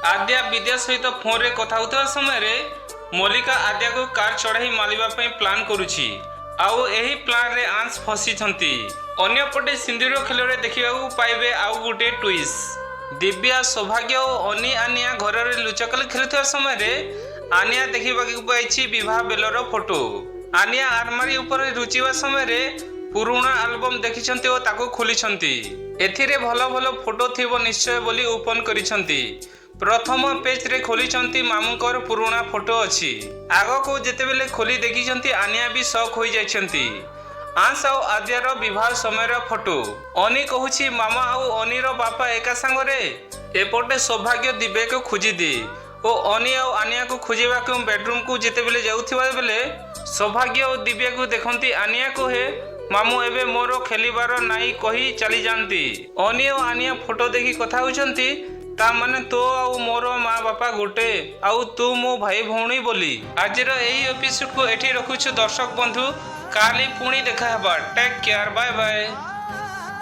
आद्या विद्या सहित फोन रे कथा होता समय मल्लिका आद्या को कार चढ़ाई मालिबा प्लान करुछि आउ एही प्लान रे आंस फसी छंती। अन्य पटे सिंदूर खेल रे देखिबा पाइबे आउ गुटे ट्विस्ट। दिव्या सौभाग्य और अनी आनिया घर रे लुचकल खेलुवा समय आनिया देखिबा पाइछि विवाह बेलर फोटो। आनिया आलमारी ऊपर रुचिबा समय पुराना एल्बम देखिछंती और ताको खोलिछंती। एथिरे भल भल फोटो थिबो निश्चय बोली ओपन करिछंती। प्रथम पेज रे खोलिछंती मामूकर पुराना फोटो अछि। आगो को जेतेबेले खोली देखिछंती आनिया भी शॉक होई जाइछंती। आंस और आद्यार विवाह समय फोटो। अनी कहूछि मामा और अनीर बापा एका संगरे। एपटे सौभाग्य दिव्या को खोजी दे ओ अनी और आनिया को खोजिबा को बेडरूम को जेतेबेले जाउथिबा बेले सौभाग्य और दिव्या को देखंती आनिया को हे मामू एबे मोर खेलिबार नाई कही चली जानती। अनी और आनिया फोटो देखी कथा होचंती ता माने तो आउ मोर माँ बापा गोटे आउ तू मो भाई भौणी बोली। आज एही एपिसोड को एठी रखुछु दर्शक बंधु। काली पुणी देखा हेबा। Take care bye bye.